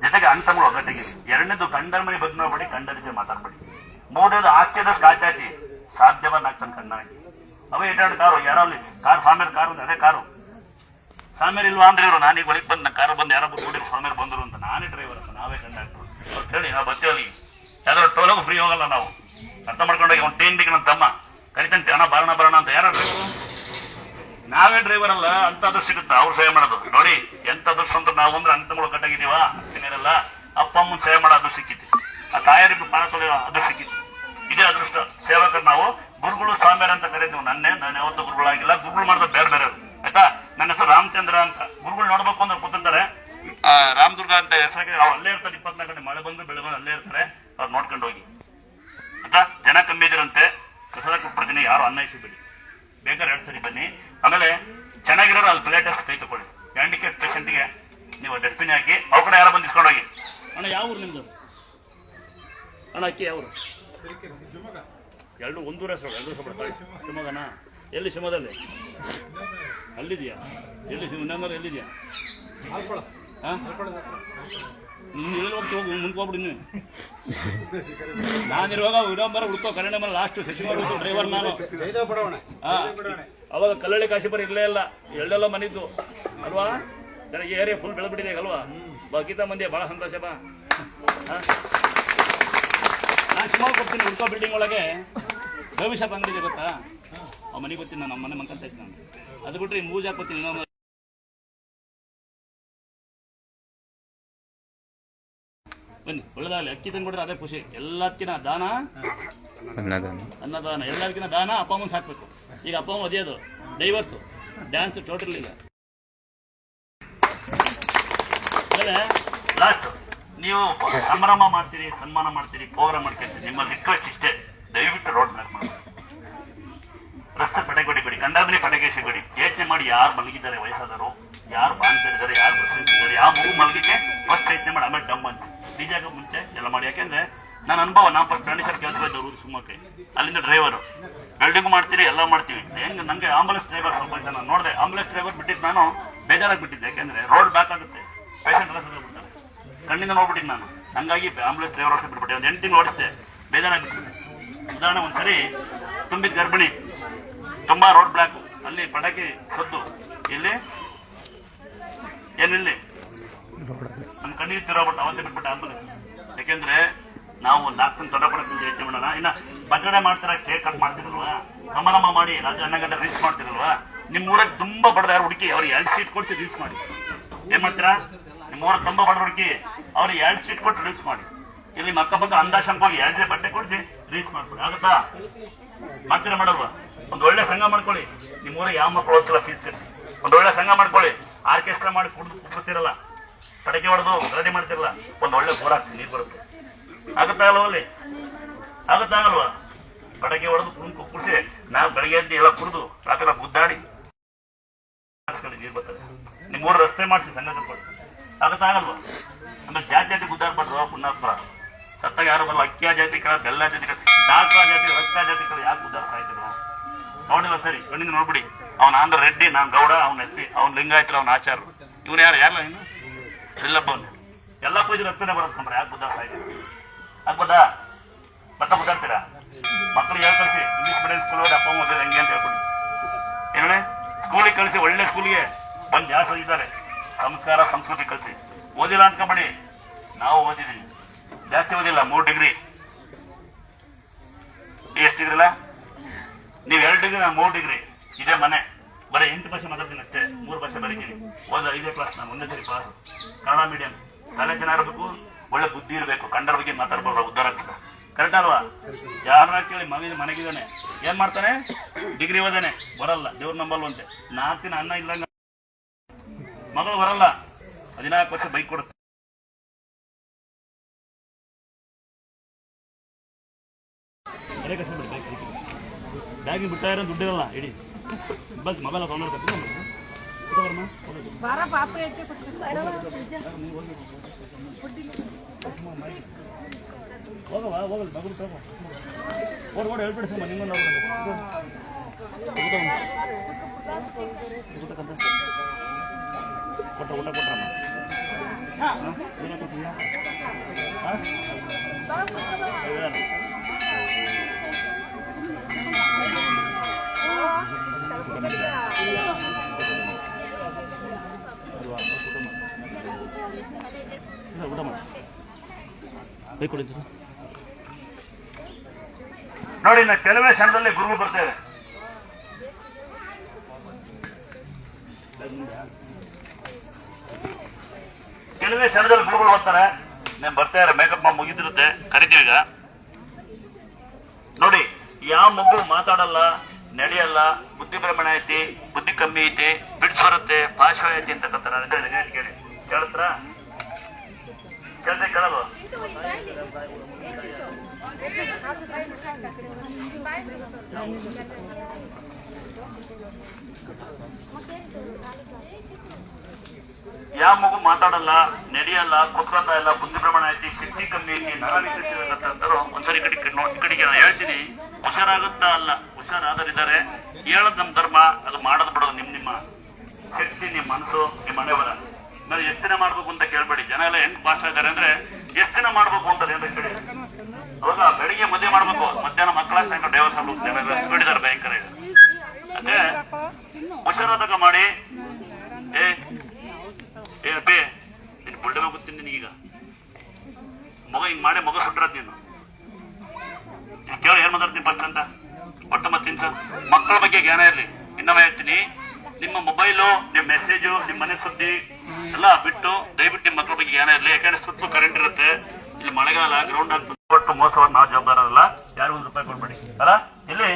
ಜೊತೆಗೆ ಅಣ್ತಮ್ಮಳು ಒಗ್ಗಟ್ಟಿಗೆ. ಎರಡನೇದು ಗಂಡನ ಮನೆ ಬಗ್ಗೆ ನೋಡ್ಬೇಡಿ, ಗಂಡನಿಗೆ ಮಾತಾಡ್ಬೇಡಿ. ಮೂರನೇದು ಆಸ್ತಿಯದಷ್ಟು ಕಾಚಾತಿ ಸಾಧ್ಯವಾಗ್ತಾನೆ ಕಣ್ಣಾಗಿ. ಅವೇ ಏಟಾಡು ಕಾರು ಯಾರೋ ಅಲ್ಲಿ ಕಾರು ಸ್ವಾಮಿಯರ್ ಕಾರು ಅದೇ ಕಾರು ಸ್ವಾಮಿಯರ್ ಇಲ್ವಾ ಅಂದ್ರೆ ಇವರು ನಾನೀಗ ಒಳಗೆ ಬಂದು ಕಾರು ಬಂದು ಯಾರೋ ಕೂಡಿ ಸ್ವಾಮಿಯರ್ ಬಂದರು ಅಂತ ನಾನೇ ಡ್ರೈವರ್ ಅಂತ ನಾವೇ ಕಂಡಕ್ಟರ್ ಅವ್ರು ಹೇಳಿ ನಾವು ಬರ್ತೇವಲ್ಲಿ ಯಾವ್ದಾದ್ರು ಟೋಲಾಗೂ ಫ್ರೀ ಹೋಗಲ್ಲ ನಾವು. ಅರ್ಥ ಮಾಡ್ಕೊಂಡೋಗಿ ಅವ್ನು ಟೇನ್ಗೆ ನನ್ನ ತಮ್ಮ ಕರಿತಂತೆ ಅಣ್ಣ ಬರೋಣ ಅಂತ ಯಾರೋ ಡ್ರೈವರು ನಾವೇ ಡ್ರೈವರ್ ಅಲ್ಲ ಅಂತ ಅದೃಷ್ಟ ಸಿಗುತ್ತಾ ಅವ್ರು ಸೇವೆ ಮಾಡೋದು. ನೋಡಿ ಎಂತ ಅದೃಷ್ಟ ಅಂತ ನಾವು ಅಂದ್ರೆ ಅಂತಗಳು ಕಟ್ಟಾಗಿದ್ದೀವ ಏನಿರಲ್ಲ. ಅಪ್ಪ ಅಮ್ಮನ ಸೇವೆ ಮಾಡೋ ಅದೃಷ್ಟ ಸಿಕ್ಕಿತ್ತು, ಆ ತಾಯರಿಗೆ ಪಾನ ತೊಳೆಯೋ ಅದೃಷ್ಟ ಸಿಕ್ಕಿತ್ತು. ಇದೇ ಅದೃಷ್ಟ ಸೇವಕರು ನಾವು. ಗುರುಗಳು ಸ್ವಾಮಿಯರ್ ಅಂತ ಕರೀತೀವಿ. ನಾನು ಯಾವತ್ತೂ ಗುರುಗಳಾಗಿಲ್ಲ, ಗುರುಗಳು ಮಾಡಿದ ಬೇರೆ ಬೇರೆ ಆಯ್ತಾ. ನನ್ನ ಹೆಸರು ರಾಮಚಂದ್ರ ಅಂತ. ಗುರುಗಳು ನೋಡ್ಬೇಕು ಅಂದ್ರೆ ಕೂತಿರ್ತಾರೆ, ರಾಮದುರ್ಗ ಅಂತ ಹೆಸರಿಗೆ ಅವ್ರು ಅಲ್ಲೇ ಇರ್ತಾರೆ. 24 ಗಂಟೆ ಮಳೆ ಬಂದು ಬೆಳೆ ಬಂದು ಅಲ್ಲೇ ಇರ್ತಾರೆ. ಅವ್ರು ನೋಡ್ಕೊಂಡು ಹೋಗಿ ಆಯ್ತಾ. ಜನ ಕಮ್ಮಿ ಇದಿರಂತೆ, ಕಸದ ಕೊಡ್ತೀನಿ, ಯಾರು ಅನ್ವಯಿಸಿಬಿಡಿ, ಬೇಕಾದ್ರೆ 2 ಸರಿ ಬನ್ನಿ. ಆಮೇಲೆ ಚೆನ್ನಾಗಿರೋರು ಅಲ್ಲಿ ಪ್ಲೇಟಸ್ ಕೈ ತಗೊಳ್ಳಿ. ಹ್ಯಾಂಡಿಕ್ಯಾಪ್ ಪೇಷಂಟ್ಗೆ ನೀವು ಡಸ್ಟ್ಬಿನ್ ಹಾಕಿ ಅವ್ರ ಕಡೆ ಯಾರೋ ಬಂದು ಇಸ್ಕೊಂಡು ಹೋಗಿ. ಅಣ್ಣ ಯಾವ ಊರು ನಿಮ್ದು ಅಣ್ಣ? ಅಕ್ಕಿ ಯಾವ ಊರು? ಎರಡು ಒಂದೂರ ಹೆಸರು ಶಿವಮೊಗ್ಗನಾ? ಎಲ್ಲಿ ಶಿವಮೊಗ್ಗದಲ್ಲಿ ಅಲ್ಲಿದೆಯಾ? ಎಲ್ಲಿ ಇನ್ನೊಂದು ಎಲ್ಲಿದೆಯಾ? ನೀನು ಎಲ್ಲಿ ಹೋಗ್ತಿ ಹೋಗಿ ಮುಂದೆ ಹೋಗ್ಬಿಡಿ. ನೀವು ನಾನಿರುವಾಗ ವಿಡಂಬರ ಹುಡ್ಕೋ ಕನ್ನಡ ಮೇಲೆ ಲಾಸ್ಟ್ ಶಶಿಕುಮಾರ್ ಡ್ರೈವರ್ ನಾನು. ಅವಾಗ ಕಲ್ಲಳ್ಳಿ ಕಾಶಿಪುರ ಇರಲೇ ಇಲ್ಲ, ಎಲ್ಲೆಲ್ಲ ಮನಿದ್ದು ಅಲ್ವಾ. ಚೆನ್ನಾಗಿ ಏರಿಯಾ ಫುಲ್ ಬೆಳೆದ್ಬಿಟ್ಟಿದೆ ಅಲ್ವಾ. ಬಗೀತಾ ಮಂದಿ ಭಾಳ ಸಂತೋಷ ಬಾ. ನಾನು ಶಿವಮೊಗ್ಗ ಕೊಡ್ತೀನಿ. ಹುಡ್ಕೋ ಬಿಲ್ಡಿಂಗ್ ಒಳಗೆ ಭವಿಷ್ಯ ಅಂಗಡಿ ಗೊತ್ತಾ? ಆ ಮನೆಗೆ ಗೊತ್ತೀನಿ ನಾನು. ನಮ್ಮ ಮನೆ ಮಂಕಂತ ಇತ್ತು ನಾನು. ಅದು ಬಿಟ್ಟರೆ ಮೂಜ್ ಹಾಕೋತೀನಿ. ಇನ್ನೊಂದು ಬನ್ನಿ ಒಳ್ಳೆದಾಗಲಿ. ಅಕ್ಕಿ ತಂದ್ಬಿಟ್ರೆ ಅದೇ ಖುಷಿ. ಎಲ್ಲದಕ್ಕಿಂತ ದಾನ ಅನ್ನದಾನ, ಎಲ್ಲದಕ್ಕಿಂತ ದಾನ. ಅಪ್ಪ ಅಮ್ಮನ ಸಾಕ್ಬೇಕು. ಈಗ ಅಪ್ಪ ಅಮ್ಮ ಒದೆಯೋದು, ಡೈವರ್ಸು, ಡ್ಯಾನ್ಸ್ ಟೋಟಲ್. ಈಗ ಲಾಸ್ಟ್ ನೀವು ಸಂಭ್ರಮ ಮಾಡ್ತೀರಿ, ಸನ್ಮಾನ ಮಾಡ್ತೀರಿ, ಪೌರ ಮಾಡ್ಕೊಳ್ತೀರಿ. ನಿಮ್ಮ ರಿಕ್ವೆಸ್ಟ್ ಇಷ್ಟೇ, ದಯವಿಟ್ಟು ರೋಡ್ ಬ್ಲಾಕ್ ಮಾಡಿ, ರಸ್ತೆ ಪಟೆ ಕೊಡಿ, ಕಂಡಾಬಲಿ ಪಟಕೆ ಸಿಗಡಿ. ಯೋಚನೆ ಮಾಡಿ ಯಾರು ಮಲಗಿದ್ದಾರೆ, ವಯಸ್ಸಾದರು ಯಾರು ಬಾಂತಿದ್ದಾರೆ, ಯಾರು ಬಸ್ಸಿದ್ದಾರೆ, ಯಾವ ಮಗು ಮಲಗಿಕ್ಕೆ ಫಸ್ಟ್ ಯೋಚನೆ ಮಾಡಿ. ಆಮೇಲೆ ಡಮ್ ಅಂತ ಡಿಜಾಗ ಮುಂಚೆ ಎಲ್ಲ ಮಾಡಿ. ಯಾಕೆಂದ್ರೆ ನನ್ನ ಅನುಭವ, ನಾವು ಫಸ್ಟ್ ಪ್ರಾಣಿಸರ್ ಕೆಲಸ ಇದ್ದವರು ಶಿವಮೊಗ್ಗ, ಅಲ್ಲಿಂದ ಡ್ರೈವರು, ವೆಲ್ಡಿಂಗ್ ಮಾಡ್ತೀರಿ, ಎಲ್ಲ ಮಾಡ್ತೀವಿ. ಹೆಂಗೆ ನನಗೆ ಆಂಬುಲೆನ್ಸ್ ಡ್ರೈವರ್ ಸ್ವಲ್ಪ ಜನ ನೋಡಿದೆ. ಆಂಬುಲೆನ್ಸ್ ಡ್ರೈವರ್ ಬಿಟ್ಟಿದ್ದು ನಾನು ಬೇಜಾರಾಗಿ ಬಿಟ್ಟಿದ್ದೆ. ಯಾಕೆಂದ್ರೆ ರೋಡ್ ಬ್ಯಾಕ್ ಆಗುತ್ತೆ, ಪೇಷಂಟ್ ಎಲ್ಲ ಬಿಡ್ತಾರೆ, ಕಣ್ಣಿಂದ ನೋಡ್ಬಿಟ್ಟಿದ್ದು ನಾನು. ಹಂಗಾಗಿ ಆಂಬುಲೆನ್ಸ್ ಡ್ರೈವರ್ ಅಷ್ಟೇ ಬಿಟ್ಬಿಟ್ಟೆ. ಒಂದು 8 ತಿಂಗಳು ಓಡಿಸ್ದೆ, ಬೇಜಾರಾಗಿ ಬಿಟ್ಟಿದ್ದೆ. ಉದಾಹರಣೆ ಒಂದ್ಸರಿ ತುಂಬಿದ ಗರ್ಭಿಣಿ, ತುಂಬಾ ರೋಡ್ ಬ್ಲಾಕ್, ಅಲ್ಲಿ ಪಟಾಕಿ ಸದ್ದು, ಇಲ್ಲಿ ಏನಿಲ್ಲಿ ನಮ್ಮ ಕಣ್ಣಿಗೆ ತಿರೋಬಿಟ್ಟು ಅವತ್ತೇ ಬಿಟ್ಬಿಟ್ಟೆ ಆಂಬುಲೆನ್ಸ್. ಯಾಕೆಂದ್ರೆ ನಾವು 4 ದಿನ ತೊಡಪಡಕ್ಕೆ ಯೋಚನೆ ಮಾಡೋಣ. ಇನ್ನ ಬರ್ತಡೇ ಮಾಡ್ತೀರಾ, ಕೇಕ್ ಕಟ್ ಮಾಡ್ತಿರಲ್ವಾ, ಸಮಾರಂಭ ಮಾಡಿ ರಾತ್ರಿ 12 ಗಂಟೆ ರೀಲ್ಸ್ ಮಾಡ್ತಿರಲ್ವಾ. ನಿಮ್ಮ ಊರಾಗ ತುಂಬಾ ಬಡದ ಯಾರು ಹುಡುಕಿ ಅವ್ರಿಗೆ 2 ಸೀಟ್ ಕೊಟ್ಟು ರೀಲ್ಸ್ ಮಾಡಿ. ಏನ್ ಮಾಡ್ತೀರಾ? ನಿಮ್ಮ ಊರಾಗ ತುಂಬಾ ಬಡ ಹುಡುಕಿ ಅವ್ರಿಗೆ 2 ಸೀಟ್ ಕೊಟ್ಟು ರೀಲ್ಸ್ ಮಾಡಿ. ಇಲ್ಲಿ ಅಕ್ಕಪಕ್ಕ ಅಂದಾಶಂಕ ಹೋಗಿ 2 ಬಟ್ಟೆ ಕೊಡಿಸಿ ರೀಲ್ಸ್ ಮಾಡ್ಕೊಳ್ಳಿ. ಆಗುತ್ತಾ? ಮಾಡ್ತೀರಾ ಮಾಡಲ್ವಾ? ಒಂದು ಒಳ್ಳೆ ಸಂಘ ಮಾಡ್ಕೊಳ್ಳಿ. ನಿಮ್ಮ ಊರಿಗೆ ಯಾವ ಮಕ್ಕಳು ಓದ್ತಿಲ್ಲ ಫೀಸ್ ಕಟ್ಟಿ ಒಂದು ಒಳ್ಳೆ ಸಂಘ ಮಾಡ್ಕೊಳ್ಳಿ. ಆರ್ಕೆಸ್ಟ್ರಾ ಮಾಡಿ ಕುಡ್ತಿರಲ್ಲ, ತಡಕೆ ಹೊಡೆದು ರೆಡಿ ಮಾಡ್ತಿರಲ್ಲ, ಒಂದು ಒಳ್ಳೆ ಬೋರ್ ಹಾಕ್ಸಿ, ನೀರು ಬರುತ್ತೆ. ಆಗುತ್ತಾಗಲ್ವ? ಅಲ್ಲಿ ಆಗುತ್ತಾಗಲ್ವಾ? ಪಟಾಕಿ ಹೊಡೆದು ಕುಡಿಸಿ ನಾವು ಬೆಳಗ್ಗೆ ಎದ್ದು ಎಲ್ಲ ಕುಡಿದು ರಾತ್ರಿ ಗುದ್ದಾಡಿ ನೀರು ಬರ್ತದೆ. ನಿಮ್ಮ ಊರು ರಸ್ತೆ ಮಾಡಿಸಿ ಸಂಘ ತಗೊಳ್ಳಿ. ಆಗುತ್ತಾಗಲ್ವಾ? ಆಮೇಲೆ ಜಾತಿ ಗುದ್ದಾಡ್ಬಾರ್ದು. ಪುಣ್ಯಾತ್ಮರ ಸತ್ತಾಗ ಯಾರು ಬರಲ್ಲ. ಅಕ್ಕಿಯ ಜಾತಿ ಕಲ, ಬೆಲ್ಲ ಜಾತಿ ಕಲ, ದಾಖಲ ಜಾತಿ, ರಕ್ತ ಜಾತಿ ಕಲ ಯಾಕೆ ಗುದ್ದಾಡ್ತಾ ಇದ್ರು ನೋಡಿಲ್ಲ. ಸರಿ ಕಣ್ಣಿಂದ ನೋಡ್ಬಿಡಿ. ಅವ್ನ ಆಂಧ್ರ ರೆಡ್ಡಿ, ನಾನು ಗೌಡ, ಅವ್ನ ಎಸ್ಸಿ, ಅವ್ನ ಲಿಂಗಾಯತರು, ಅವ್ನ ಆಚಾರ, ಇವನು ಯಾರಲ್ಲ ಇನ್ನು ಇಲ್ಲಪ್ಪವನು. ಎಲ್ಲ ಪೂಜೆ ರಕ್ತನೇ ಬರುತ್ತೆ. ಯಾಕೆ ಗುದ್ದಾಡ್ತಾ ಇದ್ರು? ಆಗ್ಬೋದಾ? ಮತ್ತೆ ಗುದ್ದಾಡ್ತೀರಾ? ಮಕ್ಕಳು ಯಾವ ಕಳಿಸಿ ಇಂಗ್ಲೀಷ್ ಮೀಡಿಯಂ ಸ್ಕೂಲ್ ಹೋಗಿ ಅಪ್ಪ ಓದಿದ್ರೆ ಹೆಂಗೆ ಅಂತ ಹೇಳ್ಕೊಡಿ. ಏನೇ ಸ್ಕೂಲಿಗೆ ಕಳಿಸಿ, ಒಳ್ಳೆ ಸ್ಕೂಲಿಗೆ ಬಂದು ಜಾಸ್ತಿ ಓದಿದ್ದಾರೆ. ಸಂಸ್ಕಾರ ಸಂಸ್ಕೃತಿ ಕಲಿಸಿ. ಓದಿಲ್ಲ ಅನ್ಕೊಂಬೇಡಿ, ನಾವು ಓದಿದ್ದೀವಿ. ಜಾಸ್ತಿ ಓದಿಲ್ಲ, 3 ಡಿಗ್ರಿ. ಎಷ್ಟು ಡಿಗ್ರಿ ಇಲ್ಲ? ನೀವು 2 ಡಿಗ್ರಿ, ನಾನು 3 ಡಿಗ್ರಿ. ಇದೇ ಮನೆ. ಬರೀ 8 ಭಾಷೆ ಮಾತಾಡ್ತೀನಿ ಅಷ್ಟೇ, 3 ಭಾಷೆ ಬರೀತೀನಿ. ಓದ 5ನೇ ಕ್ಲಾಸ್, ನಾನು 1ನೇ ಸರಿ ಕ್ಲಾಸ್. ಕನ್ನಡ ಮೀಡಿಯಂ. ತಲೆ ಚೆನ್ನಾಗಿರ್ಬೇಕು, ಒಳ್ಳೆ ಬುದ್ಧಿ ಇರಬೇಕು, ಕಂಡರ ಬಗ್ಗೆ ಮಾತಾಡ್ಬಾರ್ದು, ಉದ್ದಾರ ಆಗ್ತದೆ. ಕರೆಕ್ಟ್ ಅಲ್ವಾ? ಯಾರನ್ನ ಕೇಳಿ ಮನೆಗಿದ್ದಾನೆ, ಏನ್ ಮಾಡ್ತಾನೆ? ಡಿಗ್ರಿ ಓದಾನೆ, ಬರಲ್ಲ, ದೇವ್ರ ನಂಬಲ್ವಂತೆ. 4 ದಿನ ಅನ್ನ ಇಲ್ಲ, ಮಗಳು ಬರಲ್ಲ, 14 ವರ್ಷ ಬೈಕ್ ಕೊಡುತ್ತೆ. ಬ್ಯಾಗಿನ ಬಿಟ್ಟ ದುಡ್ಡಿರಲ್ಲ, ಇಡೀ ಬಸ್ ಮೊಬೈಲ್ ತೊಗೊಂಡಿರ್ತೀನಿ. ಹೋಗವಾ ಹೋಗಲ್ಲ ಮಗಳು ತಗೋ ಓಡ್ ಹೇಳ್ಬಿಡಿಸಮ್ಮ. ನಿಮ್ಮನ್ನು ಊಟ ಕೊಟ್ರಮ್ಮ. ನೋಡಿ, ಇನ್ನು ಕೆಲವೇ ಕ್ಷಣದಲ್ಲಿ ಗುರುಗಳು ಬರ್ತೇವೆ. ಕೆಲವೇ ಕ್ಷಣದಲ್ಲಿ ಗುರುಗಳು ಬರ್ತಾರೆ. నేను ಬರ್ತಾರೆ, ಮೇಕಪ್ ಮುಗಿದಿರುತ್ತೆ, ಕರಿತೀವಿ. ಈಗ ನೋಡಿ, ಯಾವ ಮಗು ಮಾತಾಡಲ್ಲ, ನಡೆಯಲ್ಲ, ಬುದ್ಧಿ ಭ್ರಮಣ ಐತಿ, ಬುದ್ಧಿ ಕಮ್ಮಿ ಐತಿ, ಬಿಡ್ಸ್ ಬರುತ್ತೆ, ಭಾಷೆ ಐತಿ ಅಂತ ಕೇಳಿ ಕೇಳಿಸ್ರ? ಕೇಳ್ತೆ ಕೇಳಲ್ವ? ಯಾವ ಮಗು ಮಾತಾಡಲ್ಲ, ನಡೆಯಲ್ಲ, ಕುತ್ಕೊತಾ ಇಲ್ಲ, ಬುದ್ಧಿ ಭ್ರಮಣ ಐತಿ, ಶಕ್ತಿ ಕಮ್ಮಿ ಐತಿ, ನರ ವಿಕಸಿಸಿದ್ರು ಒಂದ್ಸರಿ ಕಡೆಗೆ ನಾನು ಹೇಳ್ತೀನಿ. ಹುಷಾರಾಗುತ್ತಾ ಅಲ್ಲ, ಹುಷಾರಾದರಿದ್ದಾರೆ. ಹೇಳದ್ ನಮ್ ಧರ್ಮ, ಅದು ಮಾಡೋದು ಬಿಡೋದು ನಿಮ್ಮ ಶಕ್ತಿ, ನಿಮ್ಮ ಮನಸ್ಸು, ನಿಮ್ಮ ಮನೆಯವರ. ನಾನು ಎಷ್ಟು ದಿನ ಮಾಡ್ಬೇಕು ಅಂತ ಕೇಳ್ಬೇಡಿ. ಜನ ಎಲ್ಲ ಹೆಂಗ್ ಭಾಷೆ ಇದ್ದಾರೆ ಅಂದ್ರೆ ಎಷ್ಟು ದಿನ ಮಾಡ್ಬೇಕು ಅಂತ ಕೇಳಿ. ಅವಾಗ ಬೆಳಿಗ್ಗೆ ಮದುವೆ ಮಾಡ್ಬೇಕು, ಮಧ್ಯಾಹ್ನ ಮಕ್ಕಳ ಸಾಯಂಕಾಲ ದೇವಸ್ಥಾನ ಬಿಡಿದಾರೆ ಭಯಂಕರ. ಅದೇ ಹುಷಾರಾದಾಗ ಮಾಡಿ. ಅಪ್ಪೇ ನೀನು ಬುಲ್ಡೆ ಹೋಗುತ್ತೀನಿ ನಿನಗೀಗ. ಮಗ ಹಿಂಗ್ ಮಾಡಿ ಮಗ ಸುಟ್ರದ್ ನೀನು ಕೇಳಿ ಏನ್ ಮಾತಾಡ್ತೀನಿ ಫಸ್ಟ್ ಅಂತ. ಒಟ್ಟು ಮತ್ತಿನ್ಸ ಮಕ್ಕಳ ಬಗ್ಗೆ ಜ್ಞಾನ ಇರ್ಲಿ. ಇನ್ನೊಮ್ಮೆ ಹೇಳ್ತೀನಿ, ನಿಮ್ಮ ಮೊಬೈಲು, ನಿಮ್ಮ ಮೆಸೇಜು, ನಿಮ್ಮ ಮನೆ ಸುದ್ದಿ ಎಲ್ಲ ಬಿಟ್ಟು ದಯವಿಟ್ಟು ನಿಮ್ಮ ಮಕ್ಕಳ ಬಗ್ಗೆ ಜ್ಞಾನ ಇರಲಿ. ಯಾಕಂದ್ರೆ ಸುತ್ತಲೂ ಕರೆಂಟ್ ಇರುತ್ತೆ. ಇಲ್ಲಿ ಮಳೆಗಾಲ, ಗ್ರೌಂಡ್ ಕೊಟ್ಟು ಮೋಸವನ್ನು ನಾವು ಜವಾಬ್ದಾರಲ್ಲ. ಯಾರು ₹1 ಕೊಡ್ಬೇಡಿ ಅಲ್ಲ. ಇಲ್ಲಿ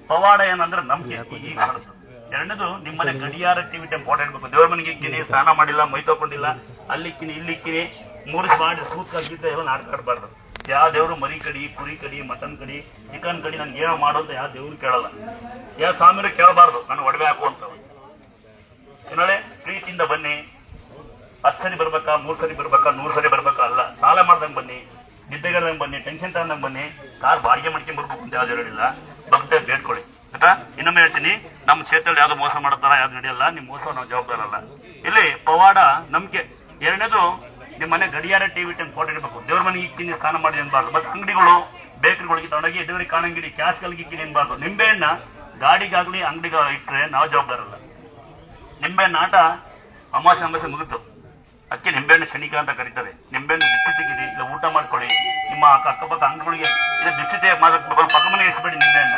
ಪವಾಡ ಏನಂದ್ರೆ ನಂಬಿಕೆ. ಈಗ ಮಾಡುದು. ಎರಡನೇದು, ನಿಮ್ಮನೆ ಗಡಿಯಾರ ಟಿವಿ ಇಂಪಾರ್ಟೆಂಟ್ ಬೇಕು. ದೇವ್ರ ಮನೆಗೆ ಇಕ್ಕಿನಿ, ಸ್ನಾನ ಮಾಡಿಲ್ಲ, ಮೈ ತಗೊಂಡಿಲ್ಲ, ಅಲ್ಲಿಕ್ಕಿನಿ ಇಲ್ಲಿಕ್ಕಿನಿ, ಮೂರಿಸಿ ಮಾಡಿ ಸೂತ್ ಕಲ್ಗಿದ್ದ ಎಲ್ಲ ನಾಟಕ ಆಡಬಾರ್ದು. ಯಾವ ದೇವರು ಮರಿ ಕಡಿ, ಕುರಿ ಕಡಿ, ಮಟನ್ ಕಡಿ, ಚಿಕನ್ ಕಡಿ ನನ್ಗೆ ಏನೋ ಮಾಡು ಅಂತ ಯಾವ ದೇವ್ರು ಕೇಳಲ್ಲ. ಯಾವ ಸ್ವಾಮಿರು ಕೇಳಬಾರ್ದು ನಾನು ಒಡವೆ ಹಾಕುವಂತವ್. ಏನಾಳೆ ಪ್ರೀತಿಯಿಂದ ಬನ್ನಿ. 10 ಸರಿ ಬರ್ಬೇಕಾ, 3 ಸರಿ ಬರ್ಬೇಕಾ, 100 ಸರಿ ಬರ್ಬೇಕಾ ಅಲ್ಲ. ಸಾಲ ಮಾಡ್ದಂಗೆ ಬನ್ನಿ, ನಿದ್ದೆಗಡ್ದಂಗೆ ಬನ್ನಿ, ಟೆನ್ಷನ್ ತಗೊಂಡಂಗೆ ಬನ್ನಿ. ಕಾರ್ ಬಾಡಿಗೆ ಮಾಡ್ಕೊಂಡ್ ಬರ್ಬೇಕು ಅಂತ ಯಾವ್ದು ಹೇಳಿಲ್ಲ. ಭಕ್ತ ಬೇಡ್ಕೊಳ್ಳಿ ಆಯ್ತಾ. ಇನ್ನೊಮ್ಮೆ ಹೇಳ್ತೀನಿ, ನಮ್ಮ ಕ್ಷೇತ್ರದಲ್ಲಿ ಯಾವ್ದು ಮೋಸ ಮಾಡುತ್ತಾರ, ಯಾವ್ದು ನಡೆಯಲ್ಲ. ನಿಮ್ ಮೋಸ ನಾವು ಜವಾಬ್ದಾರಲ್ಲ. ಇಲ್ಲಿ ಪವಾಡ ನಂಬಿಕೆ. ಎರಡನೇದು, ನಿಮ್ಮ ಮನೆ ಗಡಿಯಾರ ಟಿವಿ ಇಂಪಾರ್ಟೆಂಟ್ ಇರಬೇಕು. ದೇವ್ರ ಮನೆಗೆ ಇಕ್ಕಿನಿ, ಸ್ನಾನ ಮಾಡಿ ಅನ್ಬಾರ್ದು. ಮತ್ತೆ ಅಂಗಡಿಗಳು, ಬೇಕರಿಗಳಿಗೆ ತಗೊಂಡೋಗಿ ಎದುರಿಗೆ ಕಾಣಂಗಿಡಿ, ಕ್ಯಾಸ್ಗಳಿಗೆ ಇಕ್ಕಿನಿ ಅನ್ಬಾರ್ದು. ನಿಂಬೆಹಣ್ಣ ಗಾಡಿಗಾಗ್ಲಿ ಅಂಗಡಿಗ ಇಟ್ಟರೆ ನಾವು ಜವಾಬ್ದಾರಲ್ಲ. ನಿಂಬೆಹಣ್ಣು ಆಟ ಅಮಾವಾಸ್ಯೆ ಮುಗಿತು. ಅದಕ್ಕೆ ನಿಂಬೆಹಣ್ಣು ಶನಿಕ ಅಂತ ಕರೀತಾರೆ. ನಿಂಬೆಹಣ್ಣು ಬಿಸಿ ತೆಗೀರಿ, ಇಲ್ಲ ಊಟ ಮಾಡ್ಕೊಳ್ಳಿ. ನಿಮ್ಮ ಅಕ್ಕಪಕ್ಕ ಅಂಗಡಿಗಳಿಗೆ ಇಲ್ಲ ಬಿಸಿತೆ ಪಕ್ಕ ಮನೆ ಇಸ್ಬೇಡಿ ನಿಂಬೆಹಣ್ಣ.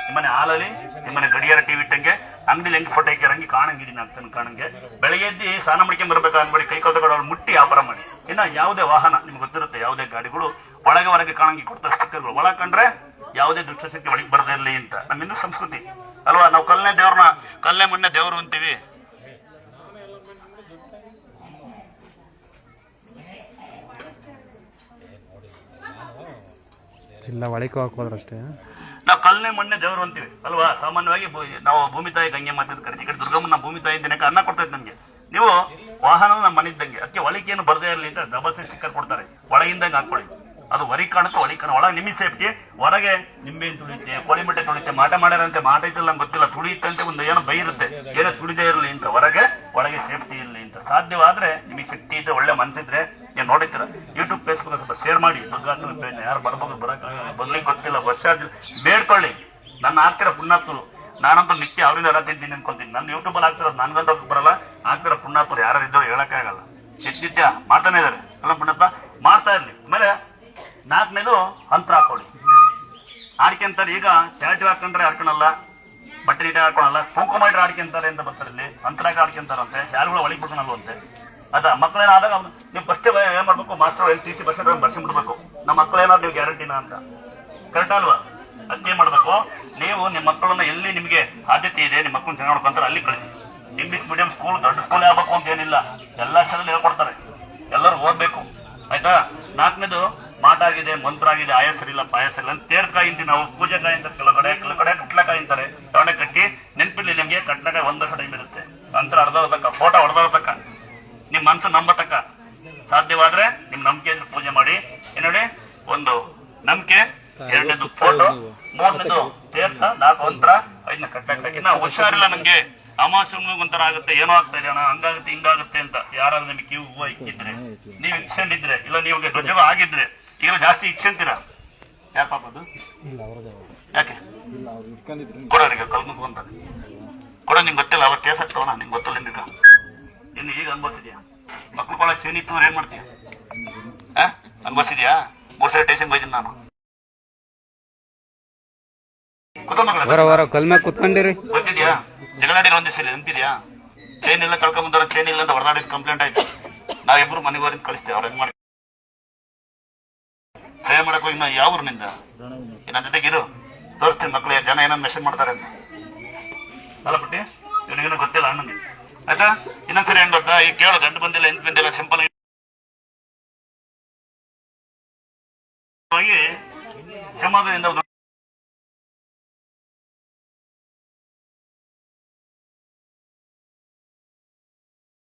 ನಿಮ್ಮನೆ ಹಾಲಲ್ಲಿ, ನಿಮ್ಮನೆ ಗಡಿಯಾರ ಟಿವಿ ಇಟ್ಟಂಗೆ, ಅಂಗಡಿಲಿ ಹೆಂಗೆ ಫೋಟೋ ಹಾಕಿರಂಗೆ ಕಾಣಂಗಿಡಿ ನಾಗ್ತಾನೆ ಕಾಣಂಗೆ. ಬೆಳಗ್ಗೆ ಎದ್ದು ಸ್ನಾನ ಮಾಡ್ಕೊಂಡ್ ಬರ್ಬೇಕು ಅನ್ಬೇಡಿ. ಕೈ ಕಾಲು ಮುಟ್ಟಿ ವ್ಯಾಪಾರ ಮಾಡಿ. ಇನ್ನ ಯಾವುದೇ ವಾಹನ ನಿಮ್ಗೆ ಗೊತ್ತಿರುತ್ತೆ, ಯಾವುದೇ ಗಾಡಿಗಳು ಒಳಗೆ ಹೊರಗೆ ಕಾಣಂಗಿ ಕೊಡ್ತಾರೆ ಸ್ಟಿಕ್ಕರ್ಗಳು. ಒಳಗೆ ಕಂಡ್ರೆ ಯಾವುದೇ ದುಷ್ಟಶಕ್ತಿ ಒಳಗೆ ಬರದೇ ಇರಲಿ ಅಂತ ನಮ್ಮ ಇನ್ನೂ ಸಂಸ್ಕೃತಿ ಅಲ್ವಾ. ನಾವು ಕಲ್ಲೇ ದೇವ್ರನ್ನ, ಕಲ್ಲೇ ಮಣ್ಣೆ ದೇವ್ರು ಅಂತೀವಿ. ಇಲ್ಲ ಒಳಕ್ಕೆ ಹಾಕೋದ್ರಷ್ಟೇ. ನಾವು ಕಲ್ಲೇ ಮಣ್ಣೆ ದೇವರು ಅಂತೀವಿ ಅಲ್ವಾ. ಸಾಮಾನ್ಯವಾಗಿ ನಾವು ಭೂಮಿ ತಾಯಿ ಗಂಗೆ ಮಾತಾಡ್ ಕರಿತೀವಿ. ಈ ಕಡೆ ದುರ್ಗಮ್ಮ ನಮ್ಮ ಭೂಮಿ ತಾಯಿ ದಿನಕ್ಕೆ ಅನ್ನ ಕೊಡ್ತೈತೆ ನಮ್ಗೆ. ನೀವು ವಾಹನ ನಮ್ಮ ಮನೆ ಇದ್ದಂಗೆ. ಅದಕ್ಕೆ ಒಳಗೇನು ಬರದೇ ಇರಲಿ ಅಂತ ಡಬಲ್ ಸ್ಟಿಕ್ಕರ್ ಕೊಡ್ತಾರೆ. ಒಳಗಿಂದಂಗೆ ಹಾಕೊಳ್ಳಿ. ಅದು ಹೊರಗೆ ಕಾಣುತ್ತೆ, ಒಳಗೆ ಒಳಗೆ ನಿಮಗೆ ಸೇಫ್ಟಿ. ಹೊರಗೆ ನಿಂಬೆಹಣ್ಣು ತುಳಿಯುತ್ತೆ, ಕೋಳಿ ಮೊಟ್ಟೆ ತುಳಿಯುತ್ತೆ, ಮಾಟ ಮಾಡ್ಯಾರಂತೆ, ಮಾಟ ಐತಿಲ್ಲ ನಮ್ಗೆ ಗೊತ್ತಿಲ್ಲ, ತುಳಿಯುತ್ತಂತೆ, ಒಂದು ಏನೋ ಬೈರುತ್ತೆ, ಏನೋ ತುಳಿದೇ ಇರಲಿ ಅಂತ. ಹೊರಗೆ ಒಳಗೆ ಸೇಫ್ಟಿ ಇರಲಿ ಅಂತ. ಸಾಧ್ಯವಾದ್ರೆ ನಿಮಗೆ ಶಕ್ತಿ ಇದ್ರೆ, ಒಳ್ಳೆ ಮನಸ್ಸಿದ್ರೆ, ನೀವು ನೋಡಿರ್ತೀರ ಯೂಟ್ಯೂಬ್ ಫೇಸ್ಬುಕ್ ಸ್ವಲ್ಪ ಶೇರ್ ಮಾಡಿ. ಯಾರು ಬರ್ಬೋದು, ಬರೋಕ್ಕಾಗಲ್ಲ, ಬರ್ಲಿಕ್ಕೆ ಗೊತ್ತಿಲ್ಲ, ವರ್ಷ ಬೇಡ್ಕೊಳ್ಳಿ. ನನ್ನ ಹಾಕ್ತಿರೋ ಪುಣ್ಯಾತ್ಮರು, ನಾನಂತೂ ನಿತ್ಯ ಅವ್ರಿಂದ ಎಲ್ಲ ತಿಂತೀನಿ ಅನ್ಕೊಂತೀನಿ. ನನ್ನ ಯೂಟ್ಯೂಬಲ್ಲಿ ಆಗ್ತಿರೋದು ನನ್ಗಂತ ಬರಲ್ಲ. ಆಗ್ತಿರೋ ಪುಣ್ಯಾತ್ಮರು ಯಾರು ಇದ್ದೋ ಹೇಳಕ್ಕಾಗಲ್ಲ. ನಿತ್ಯ ಮಾಡ್ತಾನೆ ಇದಾರೆ ಎಲ್ಲ ಪುಣ್ಯಾತ್ಮ, ಮಾಡ್ತಾ ಇರ್ಲಿ. ಆಮೇಲೆ 4ನೇದು ಅಂತರ ಹಾಕೊಳ್ಳಿ. ಆಡ್ಕೊಂತಾರೆ. ಈಗ ಟ್ಯಾಟು ಹಾಕೊಂಡ್ರೆ ಹಾಕೋಣಲ್ಲ, ಬಟ್ಟೆ ನೀಟ ಹಾಕೋಣಲ್ಲ, ಕುಂಕುಮ ಇಟ್ರೆ ಆಡ್ಕೊಂತಾರೆ ಅಂತ ಬರ್ತಾರೆ. ಇಲ್ಲಿ ಅಂತರಾಗ ಆಡ್ಕೊಂತಾರಂತೆ, ಶಾಲೆಗಳು ಒಳಗೆ ಬಿಡ್ತಾನಲ್ವಂತೆ. ಅದ ಮಕ್ಕಳೇನಾದಾಗ ನೀವು ಫಸ್ಟ್ ಏನ್ ಮಾಡ್ಬೇಕು, ಮಾಸ್ಟರ್ CC ಬಸ್ ಬರ್ಸಿ ಬಿಡ್ಬೇಕು. ನಮ್ಮ ಮಕ್ಕಳೇನಾದ್ರು ನೀವು ಗ್ಯಾರಂಟಿನ ಅಂತ. ಕರೆಕ್ಟ್ ಅಲ್ವಾ? ಅದೇ ಮಾಡ್ಬೇಕು. ನೀವು ನಿಮ್ಮ ಮಕ್ಕಳನ್ನ ಎಲ್ಲಿ ನಿಮಗೆ ಆದ್ಯತೆ ಇದೆ, ನಿಮ್ಮ ಮಕ್ಕಳನ್ನ ಚೆನ್ನಾಗಿ ನೋಡ್ಕೊಂತಾರೆ ಅಲ್ಲಿ ಕಳಿಸಿ. ಇಂಗ್ಲಿಷ್ ಮೀಡಿಯಂ ಸ್ಕೂಲ್ ದೊಡ್ಡ ಸ್ಕೂಲ್ ಆಗ್ಬೇಕು ಅಂತ ಏನಿಲ್ಲ, ಎಲ್ಲಾ ಸ್ಥಳದಲ್ಲಿ ಹೇಳ್ಕೊಡ್ತಾರೆ. ಎಲ್ಲರೂ ಓದ್ಬೇಕು ಆಯ್ತಾ. 4ನೇದು ಮಾಟ ಆಗಿದೆ, ಮಂತ್ರ ಆಗಿದೆ, ಆಯ ಸರಿಲ್ಲ, ಪಾಯ ಸರಿಲ್ಲ ಅಂತ ತೇರ್ಕಾಯಿ ಇಂತಿ ನಾವು ಪೂಜೆಕಾಯಿ ಅಂತ ಕೆಲಗಡೆ ಕಟ್ಲಕಾಯಿ ಅಂತಾರೆ. ತಗೊಂಡೆ ಕಟ್ಟಿ ನೆನ್ಪಿರ್ಲಿ ನಿಮ್ಗೆ. ಕಟ್ಲಕಾಯಿ 1 ವರ್ಷ ಟೈಮ್ ಇರುತ್ತೆ. ಅಂತರ ಅರ್ಧತಕ್ಕ, ಫೋಟೋ ಹೊಡೆದಕ್ಕ, ನಿಮ್ ಮನ್ಸು ನಂಬತಕ್ಕ. ಸಾಧ್ಯವಾದ್ರೆ ನಿಮ್ ನಂಬಿಕೆ ಪೂಜೆ ಮಾಡಿ. ನೋಡಿ, ಒಂದು ನಂಬಿಕೆ, 2ನೇದು ಫೋಟೋ, 3ನೇದು ತೀರ್ಥ, 4 ಅಂತರ, 5ನೇ ಕಟ್ಟಾಕಿ. ನಾವು ಹುಷಾರಿಲ್ಲ, ನಮ್ಗೆ ಅಮಾವಾಸ್ಯೆ ಒಂಥರ ಆಗುತ್ತೆ, ಏನೋ ಆಗ್ತಾ ಇದೆ ಅಣ್ಣ, ಹಂಗಾಗುತ್ತೆ ಹಿಂಗಾಗುತ್ತೆ ಅಂತ ಯಾರಾದ್ರೂ ನಿಮ್ಗೆ ಕಿವು ಹೂವು ಇಕ್ಕಿದ್ರೆ, ನೀವು ಇಚ್ಕೊಂಡಿದ್ರೆ, ಇಲ್ಲ ನೀವು ಧ್ವಜವ ಆಗಿದ್ರೆ, ಈಗ ಜಾಸ್ತಿ ಇಚ್ಛಂತೀರಾ? ಯಾಕೆ ಪಾಪದು? ಯಾಕೆ ಕೊಡೋರಿಗೆ ಕಲ್ಮುಂತಾರೆ ಕೊಡೋ? ನಿಂಗೆ ಗೊತ್ತಿಲ್ಲ, ಅವ್ರು ಕೇಸ್ ಆಗ್ತಾವಣ, ನಿಂಗೆ ಗೊತ್ತಿಲ್ಲ ನಿಮ್ಗೆ. ಇನ್ನು ಈಗ ಅನ್ಭವಿಸಿದ್ಯಾ? ಮಕ್ಳು ಕೊಳ ಚೇನಿತ್ತು ಏನ್ ಮಾಡ್ತೀಯ? ಅನ್ಭವಿಸಿದ್ಯಾ? 3 ಸಲ ಸ್ಟೇಷನ್ ಹೋಯ್ತೀನಿ ನಾನು. ಕಲ್ಮ್ಯಾಗ ಕುತ್ಕೊಂಡಿರಿ ಗೊತ್ತಿದ್ಯಾ? ಜಗಳಾಡಿರೋ ಒಂದ್ ದಿವಸ ನೆನಪಿದ್ಯಾ? ಚೈನ್ ಎಲ್ಲ ಕಳ್ಕೊಂಬಂದಾರ, ಚೈನ್ ಇಲ್ಲ ಅಂತ ಹೊಡೆದಾಡಿದ ಕಂಪ್ಲೇಂಟ್ ಆಯ್ತು. ನಾವಿಬ್ರು ಮನೆಗೋರಿಂದ ಕಳಿಸ್ತೇವೆ. ಅವ್ರು ಹೆಂಗ್ ಮಾಡಿ ಸೇವೆ ಮಾಡಕ್ ಹೋಗಿ ನಾ ಯಾವ ಊರಿನಿಂದ ನನ್ನ ಜೊತೆಗಿರು ತೋರಿಸ್ತೀನಿ ಮಕ್ಳಿಗೆ ಜನ ಏನೋ ಮೆಸೇಜ್ ಮಾಡ್ತಾರೆ ಅಂತ. ಅಲ್ಲ ಪುಟ್ಟಿ, ಇವನಿಗೇನು ಗೊತ್ತಿಲ್ಲ ಅಣ್ಣನಿಗೆ. ಆಯ್ತಾ? ಇನ್ನೊಂದ್ಸರಿ ಹೆಂಗ್ ಗೊತ್ತಾ, ಈಗ ಕೇಳೋ ಗಂಟು ಬಂದಿಲ್ಲ ಎಂಟು ಬಂದಿಲ್ಲ ಸಿಂಪಲ್ ಆಗಿ ಸಮಾಧಾನದಿಂದ